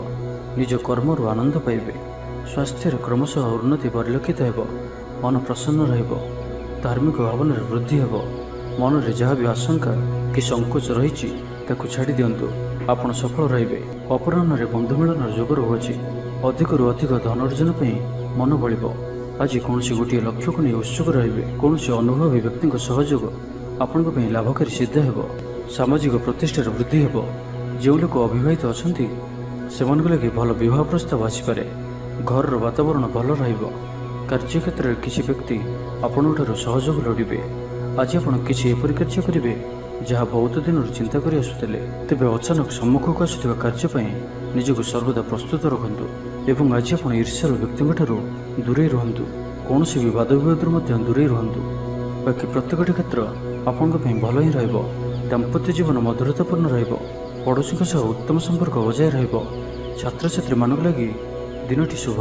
ନିଜ କର୍ମରୁ ଆନନ୍ଦ ପାଇବେ। ସ୍ୱାସ୍ଥ୍ୟରେ କ୍ରମଶଃ ଉନ୍ନତି ପରିଲକ୍ଷିତ ହେବ। ମନ ପ୍ରସନ୍ନ ରହିବ। ଧାର୍ମିକ ଭାବନାରେ ବୃଦ୍ଧି ହେବ। ମନରେ ଯାହା ବି ଆଶଙ୍କା କି ସଙ୍କୋଚ ରହିଛି ତାକୁ ଛାଡ଼ି ଦିଅନ୍ତୁ। ଆପଣ ସଫଳ ରହିବେ। ଅପରାହ୍ନରେ ବନ୍ଧୁ ମିଳନର ଯୋଗ ରହୁଅଛି। ଅଧିକରୁ ଅଧିକ ଧନ ଅର୍ଜନ ପାଇଁ ମନ ବଳିବ। ଆଜି କୌଣସି ଗୋଟିଏ ଲକ୍ଷ୍ୟକୁ ନେଇ ଉତ୍ସୁକ ରହିବେ। କୌଣସି ଅନୁଭବୀ ବ୍ୟକ୍ତିଙ୍କ ସହଯୋଗ ଆପଣଙ୍କ ପାଇଁ ଲାଭକାରୀ ସିଦ୍ଧ ହେବ। ସାମାଜିକ ପ୍ରତିଷ୍ଠାର ବୃଦ୍ଧି ହେବ। ଯେଉଁ ଲୋକ ଅବିବାହିତ ଅଛନ୍ତି ସେମାନଙ୍କ ଲାଗି ଭଲ ବିବାହ ପ୍ରସ୍ତାବ ଆସିପାରେ। ଘରର ବାତାବରଣ ଭଲ ରହିବ। କାର୍ଯ୍ୟକ୍ଷେତ୍ରରେ କିଛି ବ୍ୟକ୍ତି ଆପଣଙ୍କଠାରୁ ସହଯୋଗ ଲୋଡ଼ିବେ। ଆଜି ଆପଣ କିଛି ଏପରି କାର୍ଯ୍ୟ କରିବେ ଯାହା ବହୁତ ଦିନରୁ ଚିନ୍ତା କରି ଆସୁଥିଲେ। ତେବେ ଅଚାନକ ସମ୍ମୁଖକୁ ଆସୁଥିବା କାର୍ଯ୍ୟ ପାଇଁ ନିଜକୁ ସର୍ବଦା ପ୍ରସ୍ତୁତ ରଖନ୍ତୁ ଏବଂ ଆଜି ଆପଣ ଈର୍ଷ୍ୟାଳୁ ବ୍ୟକ୍ତିଙ୍କଠାରୁ ଦୂରେଇ ରୁହନ୍ତୁ। କୌଣସି ବି ବାଦବିବାଦରୁ ମଧ୍ୟ ଦୂରେଇ ରୁହନ୍ତୁ। ବାକି ପ୍ରତ୍ୟେକଟି କ୍ଷେତ୍ର ଆପଣଙ୍କ ପାଇଁ ଭଲ ହିଁ ରହିବ। ଦାମ୍ପତ୍ୟ ଜୀବନ ମଧୁରତାପୂର୍ଣ୍ଣ ରହିବ। ପଡ଼ୋଶୀଙ୍କ ସହ ଉତ୍ତମ ସମ୍ପର୍କ ବଜାୟ ରହିବ। ଛାତ୍ରଛାତ୍ରୀମାନଙ୍କ ଲାଗି ଦିନଟି ଶୁଭ।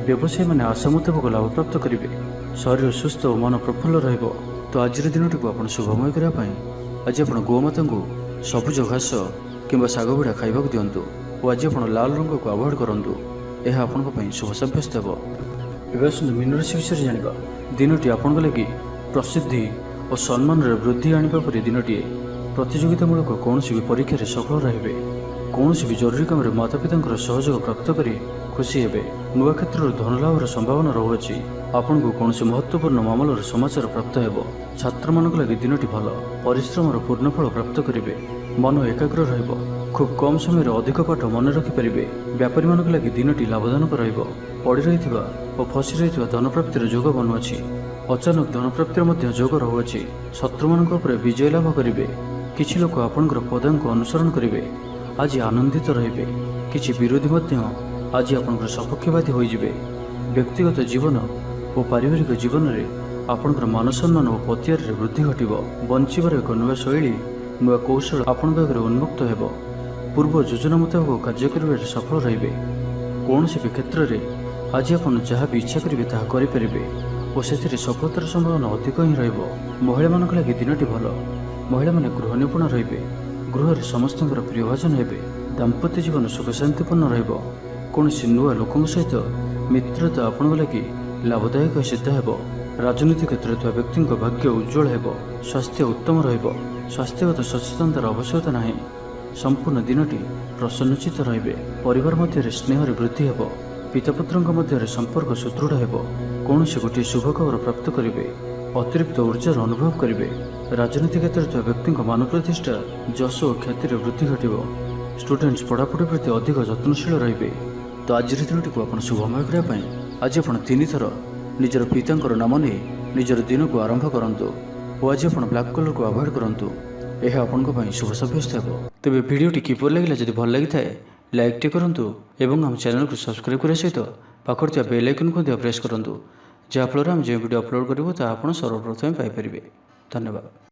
ବ୍ୟବସାୟୀମାନେ ଆଶା ମୁତାବକ ଲାଭପ୍ରାପ୍ତ କରିବେ। ଶରୀର ସୁସ୍ଥ ଓ ମନ ପ୍ରଫୁଲ୍ଲ ରହିବ। ତ ଆଜିର ଦିନଟିକୁ ଆପଣ ଶୁଭମୟ କରିବା ପାଇଁ ଆଜି ଆପଣ ଗୋମାତାଙ୍କୁ ସବୁଜ ଘାସ କିମ୍ବା ଶାଗ ବିଡ଼ା ଖାଇବାକୁ ଦିଅନ୍ତୁ ଓ ଆଜି ଆପଣ ଲାଲ ରଙ୍ଗକୁ ଆଭଏଡ଼ କରନ୍ତୁ। ଏହା ଆପଣଙ୍କ ପାଇଁ ଶୁଭ ସାବ୍ୟସ୍ତ ହେବ। ଏବେ ଆସନ୍ତୁ ମୀନ ରାଶି ବିଷୟରେ ଜାଣିବା। ଦିନଟି ଆପଣଙ୍କ ଲାଗି ପ୍ରସିଦ୍ଧି ଓ ସମ୍ମାନରେ ବୃଦ୍ଧି ଆଣିବା ପରି ଦିନଟିଏ। ପ୍ରତିଯୋଗିତାମୂଳକ କୌଣସି ବି ପରୀକ୍ଷାରେ ସଫଳ ରହିବେ। କୌଣସି ବି ଜରୁରୀ କାମରେ ମାତାପିତାଙ୍କର ସହଯୋଗ ପ୍ରାପ୍ତ କରି ଖୁସି ହେବେ। ନୂଆ କ୍ଷେତ୍ରରୁ ଧନଲାଭର ସମ୍ଭାବନା ରହୁଅଛି। ଆପଣଙ୍କୁ କୌଣସି ମହତ୍ତ୍ୱପୂର୍ଣ୍ଣ ମାମଲାର ସମାଚାର ପ୍ରାପ୍ତ ହେବ। ଛାତ୍ରମାନଙ୍କ ଲାଗି ଦିନଟି ଭଲ। ପରିଶ୍ରମର ପୂର୍ଣ୍ଣଫଳ ପ୍ରାପ୍ତ କରିବେ। ମନ ଏକାଗ୍ର ରହିବ। ଖୁବ୍ କମ୍ ସମୟରେ ଅଧିକ ପାଠ ମନେ ରଖିପାରିବେ। ବ୍ୟାପାରୀମାନଙ୍କ ଲାଗି ଦିନଟି ଲାଭଜନକ ରହିବ। ପଡ଼ି ରହିଥିବା ଓ ଫସି ରହିଥିବା ଧନପ୍ରାପ୍ତିର ଯୋଗ ବନୁଅଛି। ଅଚାନକ ଧନପ୍ରାପ୍ତିର ମଧ୍ୟ ଯୋଗ ରହୁଅଛି। ଶତ୍ରୁମାନଙ୍କ ଉପରେ ବିଜୟ ଲାଭ କରିବେ। କିଛି ଲୋକ ଆପଣଙ୍କର ପଦାଙ୍କୁ ଅନୁସରଣ କରିବେ। ଆଜି ଆନନ୍ଦିତ ରହିବେ। କିଛି ବିରୋଧୀ ମଧ୍ୟ ଆଜି ଆପଣଙ୍କର ସପକ୍ଷବାଦୀ ହୋଇଯିବେ। ବ୍ୟକ୍ତିଗତ ଜୀବନ ଓ ପାରିବାରିକ ଜୀବନରେ ଆପଣଙ୍କର ମାନସମ୍ମାନ ଓ ପତିଆରରେ ବୃଦ୍ଧି ଘଟିବ। ବଞ୍ଚିବାର ଏକ ନୂଆ ଶୈଳୀ, ନୂଆ କୌଶଳ ଆପଣଙ୍କ ଆଗରେ ଉନ୍ମୁକ୍ତ ହେବ। ପୂର୍ବ ଯୋଜନା ମୁତାବକ କାର୍ଯ୍ୟ କରିବାରେ ସଫଳ ରହିବେ। କୌଣସି ବି କ୍ଷେତ୍ରରେ ଆଜି ଆପଣ ଯାହା ବି ଇଚ୍ଛା କରିବେ ତାହା କରିପାରିବେ ଓ ସେଥିରେ ସଫଳତାର ସମ୍ଭାବନା ଅଧିକ ହିଁ ରହିବ। ମହିଳାମାନଙ୍କ ଲାଗି ଦିନଟି ଭଲ। ମହିଳାମାନେ ଗୃହ ନିପୁଣ ରହିବେ। ଗୃହରେ ସମସ୍ତଙ୍କର ପ୍ରିୟଭାଜନ ହେବେ। ଦାମ୍ପତ୍ୟ ଜୀବନ ସୁଖ ଶାନ୍ତିପୂର୍ଣ୍ଣ ରହିବ। କୌଣସି ନୂଆ ଲୋକଙ୍କ ସହିତ ମିତ୍ରତା ଆପଣଙ୍କ ଲାଗି ଲାଭଦାୟକ ସିଦ୍ଧ ହେବ। ରାଜନୀତି କ୍ଷେତ୍ରରେ ଥିବା ବ୍ୟକ୍ତିଙ୍କ ଭାଗ୍ୟ ଉଜ୍ଜ୍ୱଳ ହେବ। ସ୍ୱାସ୍ଥ୍ୟ ଉତ୍ତମ ରହିବ। ସ୍ୱାସ୍ଥ୍ୟଗତ ସଚେତନତାର ଆବଶ୍ୟକତା ନାହିଁ। ସମ୍ପୂର୍ଣ୍ଣ ଦିନଟି ପ୍ରସନ୍ନଚିତ୍ତ ରହିବେ। ପରିବାର ମଧ୍ୟରେ ସ୍ନେହରେ ବୃଦ୍ଧି ହେବ। ପିତାପୁତ୍ରଙ୍କ ମଧ୍ୟରେ ସମ୍ପର୍କ ସୁଦୃଢ଼ ହେବ। କୌଣସି ଗୋଟିଏ ଶୁଭ ଖବର ପ୍ରାପ୍ତ କରିବେ। ଅତିରିକ୍ତ ଉର୍ଜାର ଅନୁଭବ କରିବେ। ରାଜନୀତି କ୍ଷେତ୍ରରେ ଥିବା ବ୍ୟକ୍ତିଙ୍କ ମାନ ପ୍ରତିଷ୍ଠା, ଯଶ ଓ ଖ୍ୟାତିରେ ବୃଦ୍ଧି ଘଟିବ। ଷ୍ଟୁଡେଣ୍ଟସ୍ ପଢ଼ାପଢ଼ି ପ୍ରତି ଅଧିକ ଯତ୍ନଶୀଳ ରହିବେ। ତ ଆଜିର ଦିନଟିକୁ ଆପଣ ଶୁଭମୟ କରିବା ପାଇଁ ଆଜି ଆପଣ 3 ଥର ନିଜର ପିତାଙ୍କର ନାମ ନେଇ ନିଜର ଦିନକୁ ଆରମ୍ଭ କରନ୍ତୁ ଓ ଆଜି ଆପଣ ବ୍ଲାକ୍ କଲର୍କୁ ଆଭଏଡ଼ କରନ୍ତୁ। ଏହା ଆପଣଙ୍କ ପାଇଁ ଶୁଭ ସାବ୍ୟସ୍ତ ହେବ। ତେବେ ଭିଡ଼ିଓଟି କିପରି ଲାଗିଲା? ଯଦି ଭଲ ଲାଗିଥାଏ ଲାଇକ୍ଟି କରନ୍ତୁ ଏବଂ ଆମ ଚ୍ୟାନେଲକୁ ସବସ୍କ୍ରାଇବ୍ କରିବା ସହିତ ପାଖରେ ଥିବା ବେଲ୍ ଆଇକନ୍କୁ ମଧ୍ୟ ପ୍ରେସ୍ କରନ୍ତୁ, ଯାହାଫଳରେ ଆମେ ଯେଉଁ ଭିଡ଼ିଓ ଅପଲୋଡ଼ କରିବୁ ତାହା ଆପଣ ସର୍ବପ୍ରଥମେ ପାଇପାରିବେ। ଧନ୍ୟବାଦ।